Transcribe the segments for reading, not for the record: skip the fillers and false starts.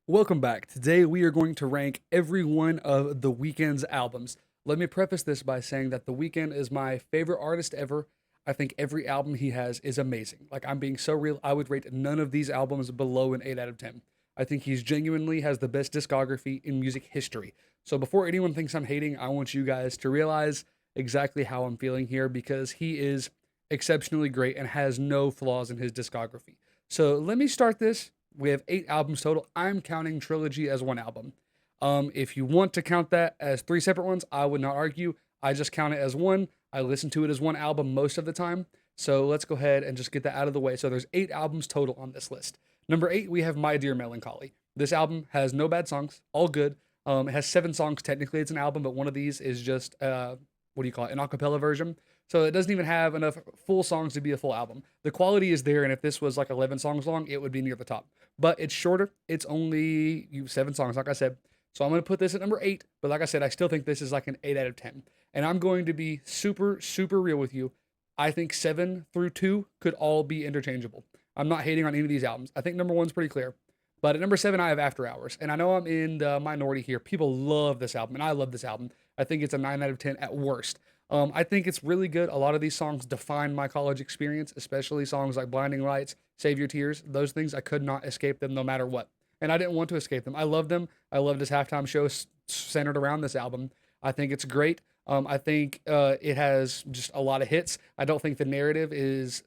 Welcome back. Today we are going to rank every one of The Weeknd's albums. Let me preface this by saying that The Weeknd is my favorite artist ever. I think every album he has is amazing. Like, I'm being so real, I would rate none of these albums below an 8 out of 10. I think he's genuinely has the best discography in music history. So before anyone thinks I'm hating, I want you guys to realize exactly how I'm feeling here because he is exceptionally great and has no flaws in his discography. So let me start this. We have 8 albums total. I'm counting Trilogy as one album. If you want to count that as three separate ones, I would not argue. I just count it as one. I listen to it as one album most of the time. So let's go ahead and just get that out of the way. So there's 8 albums total on this list. Number 8, we have My Dear Melancholy. This album has no bad songs, all good. It has 7 songs. Technically, it's an album, but one of these is just what do you call it? An acapella version. So it doesn't even have enough full songs to be a full album. The quality is there, and if this was like 11 songs long, it would be near the top. But it's shorter. It's only 7 songs, like I said. So I'm going to put this at number 8. But like I said, I still think this is like an 8 out of 10. And I'm going to be super, super real with you. I think 7 through 2 could all be interchangeable. I'm not hating on any of these albums. I think number 1's pretty clear. But at number 7, I have After Hours. And I know I'm in the minority here. People love this album, and I love this album. I think it's a 9 out of 10 at worst. I think it's really good. A lot of these songs define my college experience, especially songs like Blinding Lights, Save Your Tears. Those things, I could not escape them no matter what. And I didn't want to escape them. I love them. I loved his halftime show centered around this album. I think it's great. I think it has just a lot of hits. I don't think the narrative is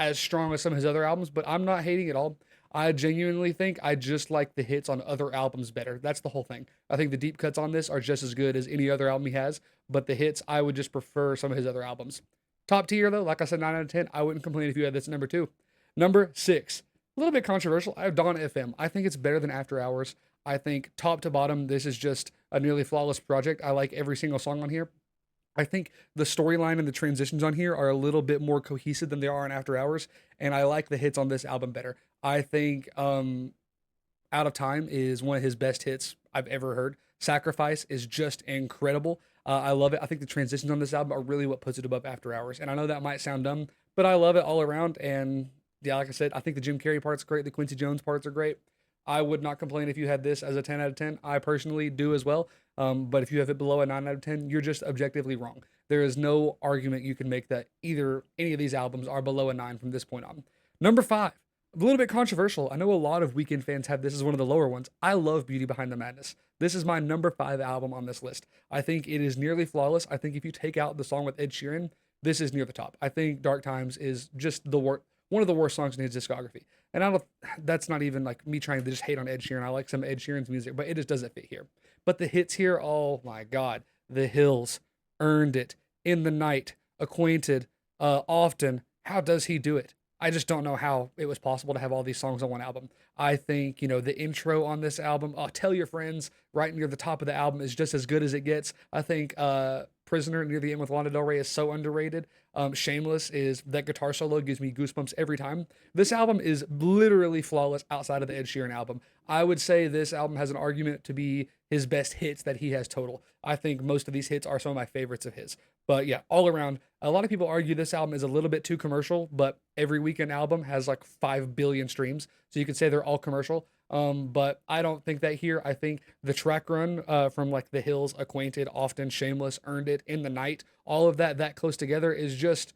as strong as some of his other albums, but I'm not hating it all. I genuinely think I just like the hits on other albums better. That's the whole thing. I think the deep cuts on this are just as good as any other album he has, but the hits, I would just prefer some of his other albums. Top tier, though, like I said, 9 out of 10. I wouldn't complain if you had this at number 2. Number 6, a little bit controversial. I have Dawn FM. I think it's better than After Hours. I think top to bottom, this is just a nearly flawless project. I like every single song on here. I think the storyline and the transitions on here are a little bit more cohesive than they are in After Hours, and I like the hits on this album better. I think Out of Time is one of his best hits I've ever heard. Sacrifice is just incredible. I love it. I think the transitions on this album are really what puts it above After Hours. And I know that might sound dumb, but I love it all around. And yeah, like I said, I think the Jim Carrey part's great. The Quincy Jones parts are great. I would not complain if you had this as a 10 out of 10. I personally do as well. But if you have it below a 9 out of 10, you're just objectively wrong. There is no argument you can make that either any of these albums are below a 9 from this point on. Number 5, a little bit controversial. I know a lot of Weekend fans have this as one of the lower ones. I love Beauty Behind the Madness. This is my number 5 album on this list. I think it is nearly flawless. I think if you take out the song with Ed Sheeran, this is near the top. I think Dark Times is just one of the worst songs in his discography. And I don't that's not even like me trying to just hate on Ed Sheeran. I like some Ed Sheeran's music, but it just doesn't fit here. But the hits here, oh my God. The Hills, Earned It, In the Night, Acquainted, Often. How does he do it? I just don't know how it was possible to have all these songs on one album. I think, the intro on this album, Tell Your Friends, right near the top of the album, is just as good as it gets. I think Prisoner near the end with Lana Del Rey is so underrated. Shameless is that guitar solo gives me goosebumps every time. This album is literally flawless outside of the Ed Sheeran album. I would say this album has an argument to be his best hits that he has total. I think most of these hits are some of my favorites of his. But yeah, all around, a lot of people argue this album is a little bit too commercial, but every Weekend album has like 5 billion streams. So you could say they're all commercial. But I don't think that here. I think the track run from like The Hills, Acquainted, Often, Shameless, Earned It, In the Night, all of that close together is just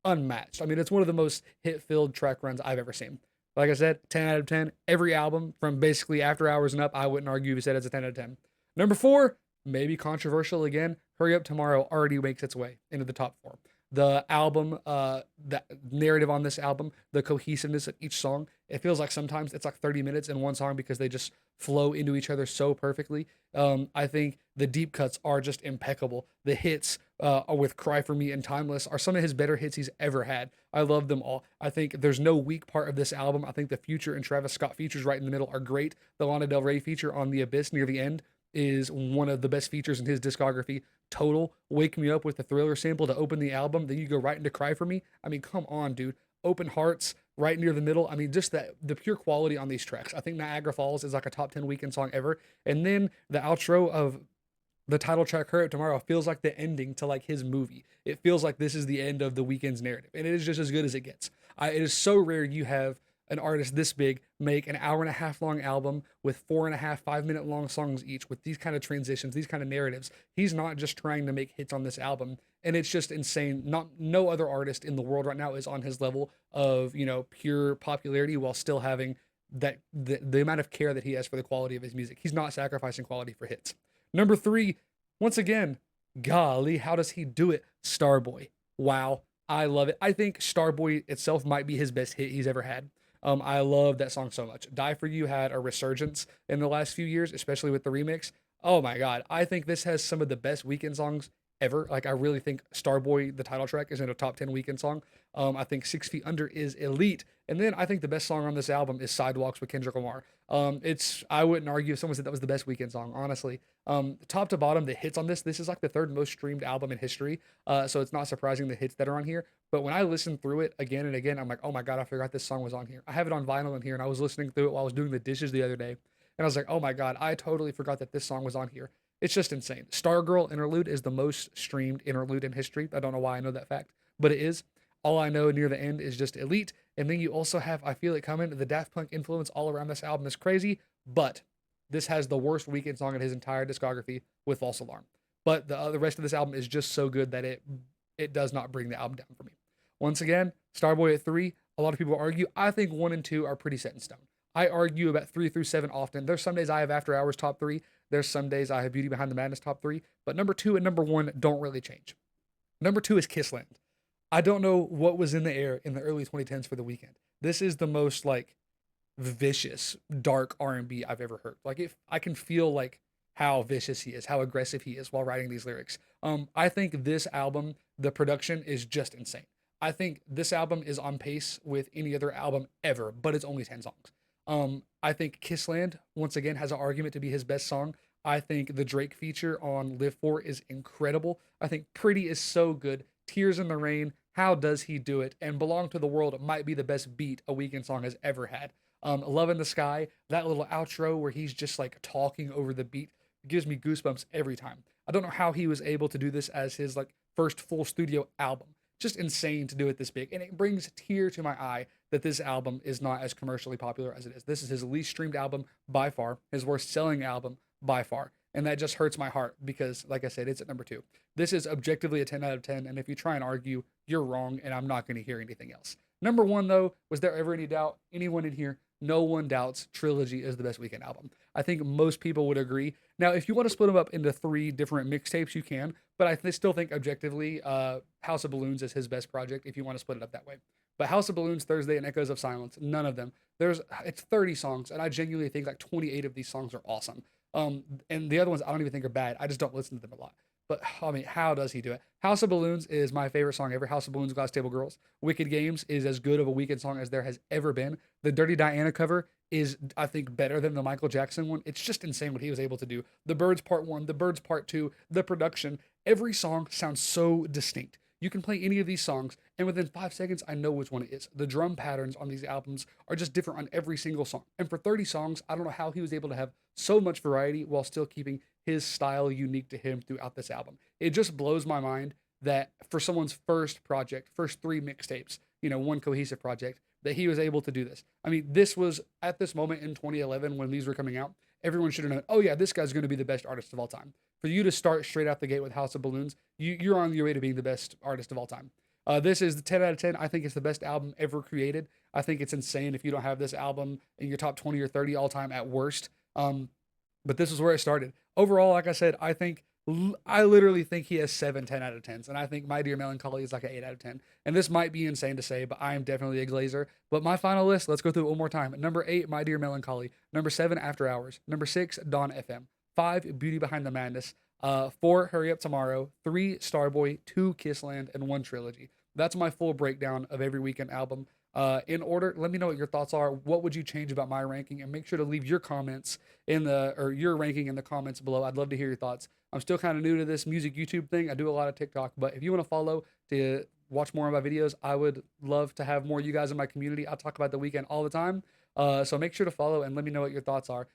unmatched. I mean, it's one of the most hit filled track runs I've ever seen. Like I said, 10 out of 10. Every album from basically After Hours and up, I wouldn't argue if you said it's a 10 out of 10. Number 4, maybe controversial again. Hurry Up Tomorrow already makes its way into the top 4. The album, the narrative on this album, the cohesiveness of each song, it feels like sometimes it's like 30 minutes in one song because they just flow into each other so perfectly. I think the deep cuts are just impeccable. The hits with Cry For Me and Timeless are some of his better hits he's ever had. I love them all. I think there's no weak part of this album. I think the Future and Travis Scott features right in the middle are great. The Lana Del Rey feature on The Abyss near the end is one of the best features in his discography. Total. Wake Me Up with the Thriller sample to open the album. Then you go right into Cry For Me. I mean, come on, dude. Open Hearts right near the middle. I mean, just the pure quality on these tracks. I think Niagara Falls is like a top 10 Weekend song ever. And then the outro of the title track Hurry Up Tomorrow feels like the ending to like his movie. It feels like this is the end of the Weekend's narrative. And it is just as good as it gets. It is so rare you have an artist this big make an hour and a half long album with 4.5, 5 minute long songs each with these kind of transitions, these kind of narratives. He's not just trying to make hits on this album, and it's just insane. Not no other artist in the world right now is on his level of pure popularity while still having the amount of care that he has for the quality of his music. He's not sacrificing quality for hits. Number three, once again, golly, how does he do it? Starboy. Wow, I love it. I think Starboy itself might be his best hit he's ever had. I love that song so much. Die For You had a resurgence in the last few years, especially with the remix. Oh my god, I think this has some of the best Weekend songs ever. Like I really think Starboy, the title track, is in a top 10 Weekend song. I think 6 Feet Under is elite, and then I think the best song on this album is Sidewalks with Kendrick Lamar. It's I wouldn't argue if someone said that was the best Weekend song, honestly. Top to bottom, the hits on this is like the third most streamed album in history. So it's not surprising the hits that are on here. But when I listen through it again and again, I'm like, oh my god, I forgot this song was on here. I have it on vinyl in here, and I was listening through it while I was doing the dishes the other day, and I was like, oh my god, I totally forgot that this song was on here. It's just insane. Stargirl interlude is the most streamed interlude in history. I don't know why I know that fact, but it is. All I know near the end is just elite. And then you also have I Feel It Coming. The Daft Punk influence all around this album is crazy, but this has the worst Weekend song in his entire discography with False Alarm. But the rest of this album is just so good that it does not bring the album down for me. Once again, Starboy at three. A lot of people argue. I think one and two are pretty set in stone. I argue about 3 through 7 often. There's some days I have After Hours top three. There's some days I have Beauty Behind the Madness top three. But number two and number one don't really change. Number two is Kissland. I don't know what was in the air in the early 2010s for the Weekend. This is the most like vicious, dark R&B I've ever heard. Like if I can feel like how vicious he is, how aggressive he is while writing these lyrics. I think this album, the production is just insane. I think this album is on pace with any other album ever, but it's only 10 songs. I think Kissland once again has an argument to be his best song. I think the Drake feature on Live 4 is incredible. I think Pretty is so good. Tears in the Rain, how does he do it? And Belong to the World might be the best beat a Weekend song has ever had. Love in the Sky, that little outro where he's just like talking over the beat gives me goosebumps every time. I don't know how he was able to do this as his like first full studio album. Just insane to do it this big. And it brings a tear to my eye that this album is not as commercially popular as it is. This is his least streamed album by far, his worst selling album by far. And that just hurts my heart because, like I said, it's at number two. This is objectively a 10 out of 10. And if you try and argue, you're wrong, and I'm not going to hear anything else. Number one, though, was there ever any doubt? Anyone in here? No one doubts Trilogy is the best Weekend album. I think most people would agree. Now, if you want to split them up into 3 different mixtapes, you can. But still think objectively, House of Balloons is his best project if you want to split it up that way. But House of Balloons, Thursday, and Echoes of Silence, none of them. It's 30 songs, and I genuinely think like 28 of these songs are awesome. And the other ones I don't even think are bad. I just don't listen to them a lot. But I mean, how does he do it? House of Balloons is my favorite song ever. House of Balloons, Glass Table Girls. Wicked Games is as good of a Weekend song as there has ever been. The Dirty Diana cover is, I think, better than the Michael Jackson one. It's just insane what he was able to do. The Birds Part 1, The Birds Part 2, the production. Every song sounds so distinct. You can play any of these songs, and within 5 seconds, I know which one it is. The drum patterns on these albums are just different on every single song. And for 30 songs, I don't know how he was able to have so much variety while still keeping his style unique to him throughout this album. It just blows my mind that for someone's first project, first 3 mixtapes, one cohesive project, that he was able to do this. I mean, this was at this moment in 2011 when these were coming out, everyone should have known, oh yeah, this guy's going to be the best artist of all time. For you to start straight out the gate with House of Balloons, you're on your way to being the best artist of all time. This is the 10 out of 10. I think it's the best album ever created. I think it's insane if you don't have this album in your top 20 or 30 all time at worst. But this is where it started. Overall, like I said, I literally think he has 7 10 out of 10s. And I think My Dear Melancholy is like an 8 out of 10. And this might be insane to say, but I am definitely a glazer. But my final list, let's go through it one more time. Number 8, My Dear Melancholy. Number 7, After Hours. Number 6, Dawn FM. 5, Beauty Behind the Madness. 4, Hurry Up Tomorrow. 3, Starboy. 2, Kissland. And 1, Trilogy. That's my full breakdown of every Weekend album. In order, let me know what your thoughts are. What would you change about my ranking? And make sure to leave your comments your ranking in the comments below. I'd love to hear your thoughts. I'm still kind of new to this music YouTube thing. I do a lot of TikTok, but if you want to follow to watch more of my videos, I would love to have more of you guys in my community. I talk about the Weekend all the time. So make sure to follow and let me know what your thoughts are.